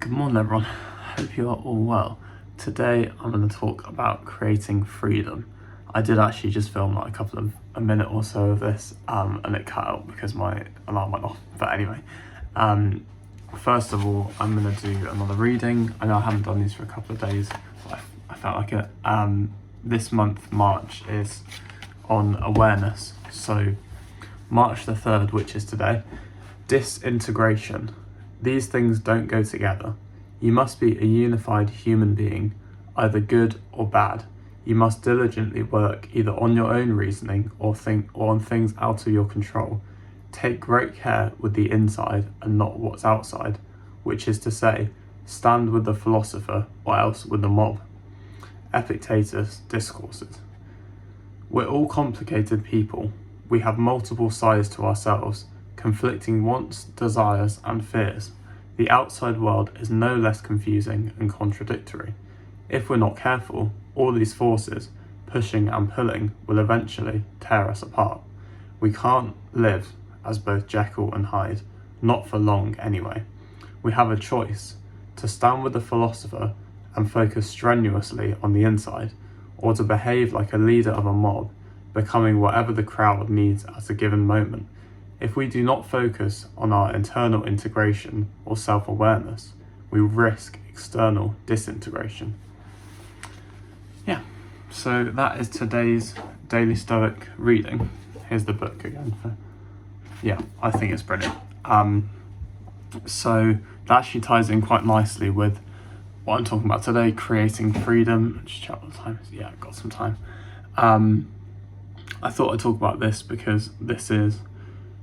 Good morning everyone, hope you are all well. Today I'm going to talk about creating freedom. I did actually just film like a minute or so of this and it cut out because my alarm went off, but anyway. First of all, I'm going to do another reading. I know I haven't done these for a couple of days, but I felt like it. This month, March, is on awareness, so March the 3rd, which is today, disintegration. These things don't go together. You must be a unified human being, either good or bad. You must diligently work either on your own reasoning or on things out of your control. Take great care with the inside and not what's outside, which is to say, stand with the philosopher or else with the mob. Epictetus Discourses. We're all complicated people. We have multiple sides to ourselves, conflicting wants, desires, and fears. The outside world is no less confusing and contradictory. If we're not careful, all these forces, pushing and pulling, will eventually tear us apart. We can't live as both Jekyll and Hyde, not for long anyway. We have a choice, to stand with the philosopher and focus strenuously on the inside, or to behave like a leader of a mob, becoming whatever the crowd needs at a given moment. If we do not focus on our internal integration or self-awareness, we risk external disintegration. Yeah, so that is today's Daily Stoic reading. Here's the book again. Yeah, I think it's brilliant. So that actually ties in quite nicely with what I'm talking about today, creating freedom. Just check what the time is. Yeah, I've got some time. I thought I'd talk about this because this is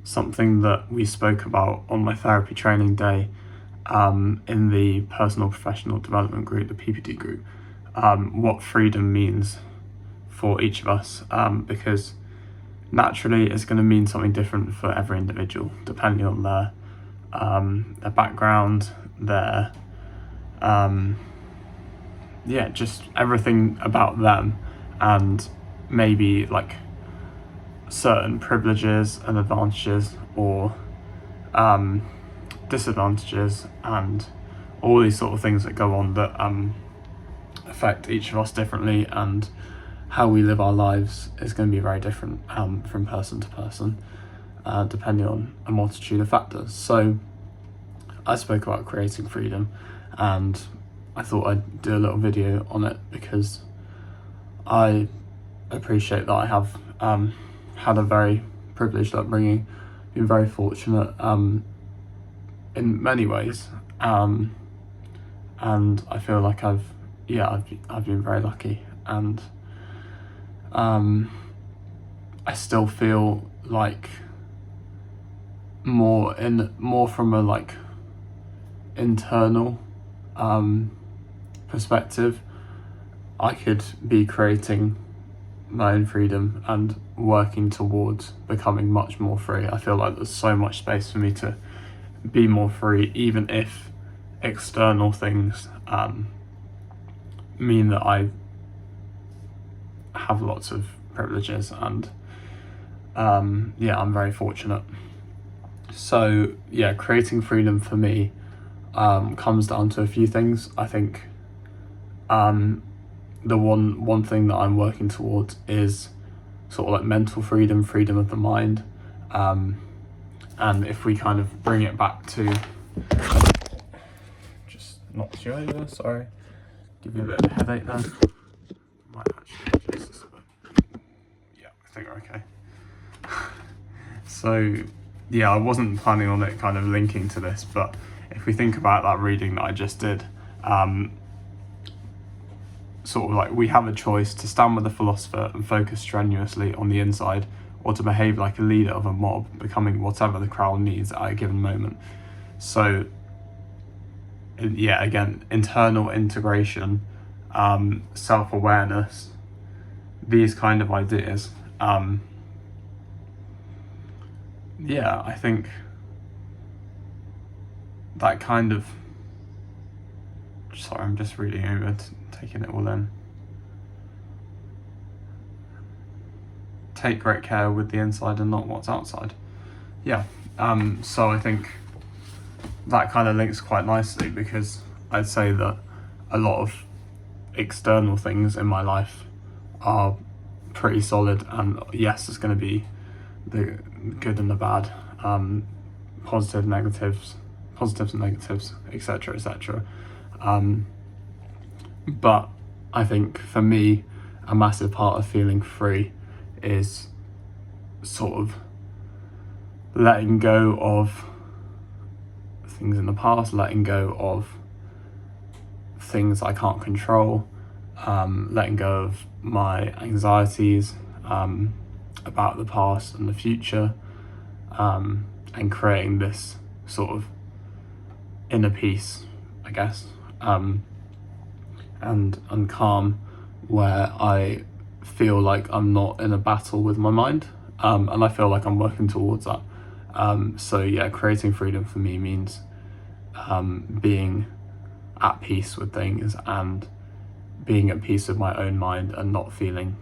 something that we spoke about on my therapy training day in the personal professional development group, the PPD group, what freedom means for each of us, because naturally it's going to mean something different for every individual depending on their background, their just everything about them, and maybe like certain privileges and advantages or disadvantages and all these sort of things that go on that affect each of us differently, and how we live our lives is going to be very different from person to person, depending on a multitude of factors. So I spoke about creating freedom, and I thought I'd do a little video on it because I appreciate that I have had a very privileged upbringing, been very fortunate in many ways, and I feel like I've been very lucky, and I still feel like more from a like internal perspective, I could be creating my own freedom and working towards becoming much more free. I feel like there's so much space for me to be more free, even if external things mean that I have lots of privileges, and I'm very fortunate. So yeah, creating freedom for me comes down to a few things. I think the one thing that I'm working towards is sort of like mental freedom, freedom of the mind, and if we kind of bring it back to, just knocked you over, sorry, give you a bit of a headache there. Might actually adjust this a bit. Yeah, I think we're okay. So yeah, I wasn't planning on it kind of linking to this, but if we think about that reading that I just did, sort of like we have a choice to stand with the philosopher and focus strenuously on the inside, or to behave like a leader of a mob, becoming whatever the crowd needs at a given moment. So yeah, again, internal integration, self-awareness, these kind of ideas. I think that kind of, sorry, I'm just reading over, taking it all in. Take great care with the inside and not what's outside. Yeah, so I think that kind of links quite nicely, because I'd say that a lot of external things in my life are pretty solid, and yes, there's going to be the good and the bad, positives and negatives, etc., etc. But I think for me, a massive part of feeling free is sort of letting go of things in the past, letting go of things I can't control, letting go of my anxieties about the past and the future, and creating this sort of inner peace, I guess, and calm, where I feel like I'm not in a battle with my mind, and I feel like I'm working towards that. So yeah, creating freedom for me means being at peace with things and being at peace with my own mind, and not feeling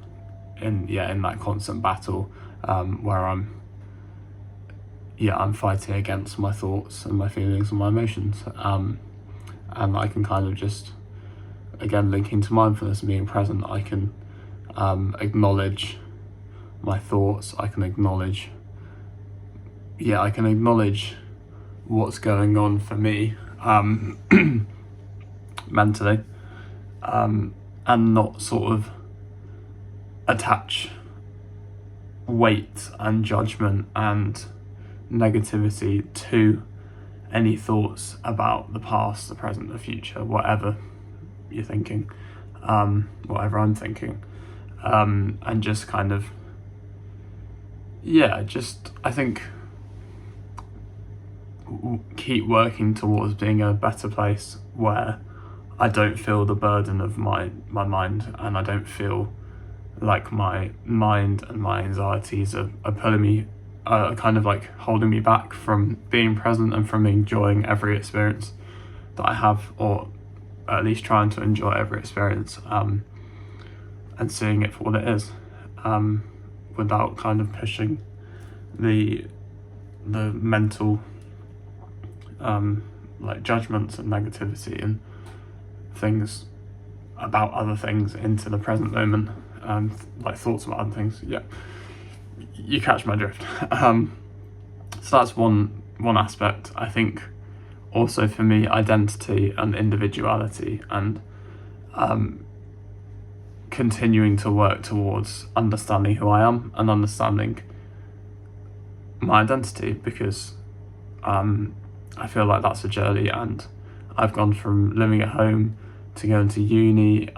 in that constant battle where I'm fighting against my thoughts and my feelings and my emotions, and I can kind of just, again, linking to mindfulness and being present, I can acknowledge my thoughts, I can acknowledge what's going on for me mentally, and not sort of attach weight and judgment and negativity to any thoughts about the past, the present, the future, whatever you're thinking, whatever I'm thinking, and just kind of, I think, keep working towards being a better place where I don't feel the burden of my mind, and I don't feel like my mind and my anxieties are pulling me, kind of like holding me back from being present and from enjoying every experience that I have, or at least trying to enjoy every experience, and seeing it for what it is, without kind of pushing the mental like judgments and negativity and things about other things into the present moment, like thoughts about other things. Yeah, you catch my drift. So that's one aspect. I think also for me, identity and individuality, and continuing to work towards understanding who I am and understanding my identity, because I feel like that's a journey, and I've gone from living at home to going to uni,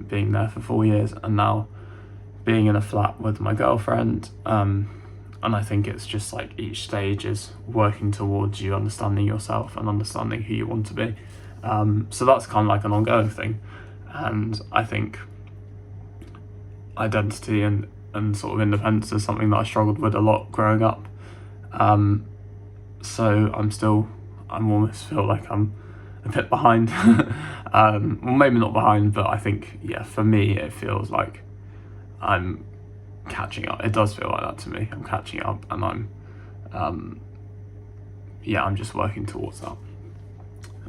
being there for 4 years, and now being in a flat with my girlfriend, and I think it's just like each stage is working towards you understanding yourself and understanding who you want to be. So that's kind of like an ongoing thing, and I think identity and sort of independence is something that I struggled with a lot growing up. So I almost feel like I'm a bit behind. Well, maybe not behind, but I think, for me, it feels like I'm catching up. It does feel like that to me. I'm catching up, and I'm just working towards that.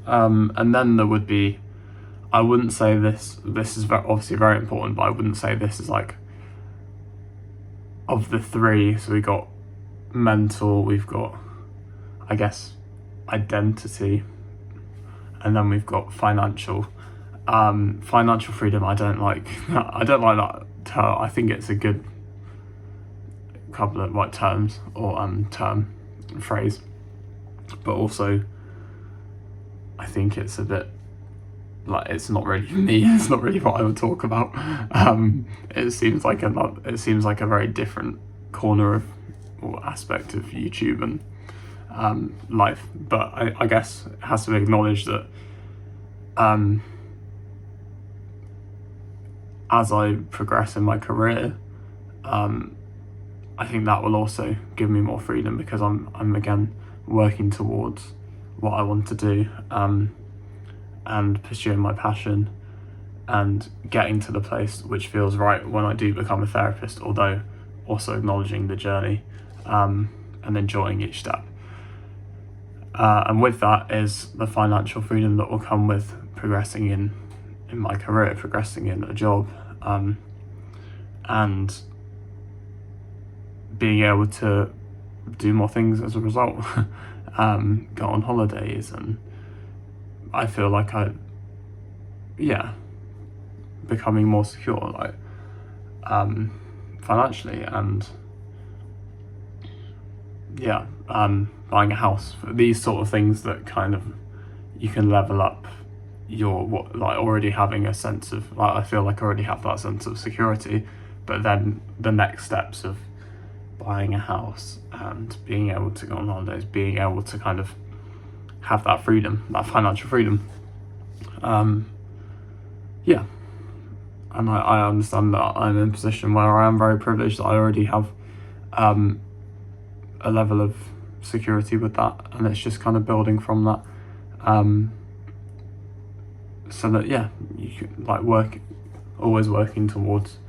And then there would be, I wouldn't say this is obviously very important, but I wouldn't say this is like, of the three. So we got mental, we've got, I guess, identity, and then we've got financial. Financial freedom, I don't like that term. I think it's a good couple of terms, or term phrase, but also I think it's a bit like, it's not really me. It's not really what I would talk about. It seems like a very different corner of, or aspect of YouTube and life, but I guess it has to be acknowledged that as I progress in my career, I think that will also give me more freedom, because I'm again working towards what I want to do, and pursuing my passion, and getting to the place which feels right when I do become a therapist, although also acknowledging the journey, and enjoying each step. and with that is the financial freedom that will come with progressing in my career, progressing in a job, and being able to do more things as a result. Go on holidays, and I feel like becoming more secure, like financially, and buying a house. These sort of things that kind of you can level up your already having a sense of, like, I feel like I already have that sense of security, but then the next steps of buying a house and being able to go on holidays, being able to kind of have that freedom, that financial freedom. And I understand that I'm in a position where I am very privileged. I already have a level of security with that, and it's just kind of building from that, so that you can always working towards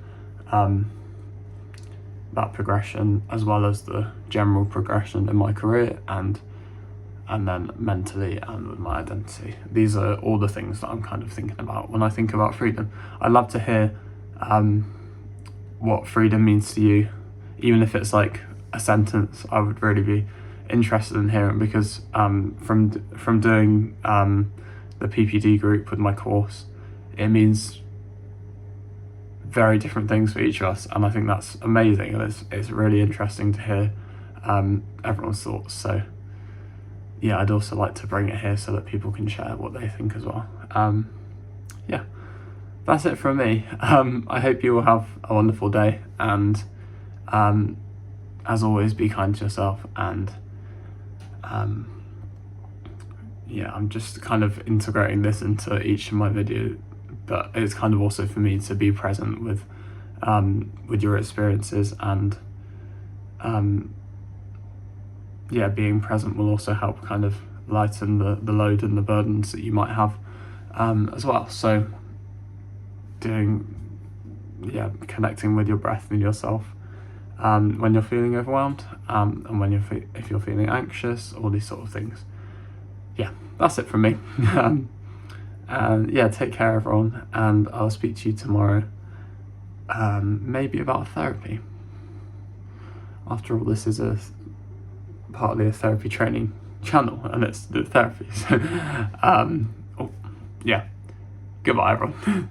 that progression, as well as the general progression in my career, and then mentally and with my identity. These are all the things that I'm kind of thinking about when I think about freedom. I'd love to hear what freedom means to you, even if it's like a sentence. I would really be interested in hearing, because from doing the PPD group with my course, it means very different things for each of us, and I think that's amazing, and it's really interesting to hear everyone's thoughts. So yeah, I'd also like to bring it here so that people can share what they think as well. That's it from me. I hope you will have a wonderful day, and as always, be kind to yourself, and I'm just kind of integrating this into each of my videos, but it's kind of also for me to be present with your experiences, and being present will also help kind of lighten the load and the burdens that you might have as well. So connecting with your breath and yourself when you're feeling overwhelmed, and if you're feeling anxious, all these sort of things. That's it from me. Take care, everyone, and I'll speak to you tomorrow, maybe about therapy. After all, this is partly a therapy training channel, and it's the therapy. So goodbye, everyone.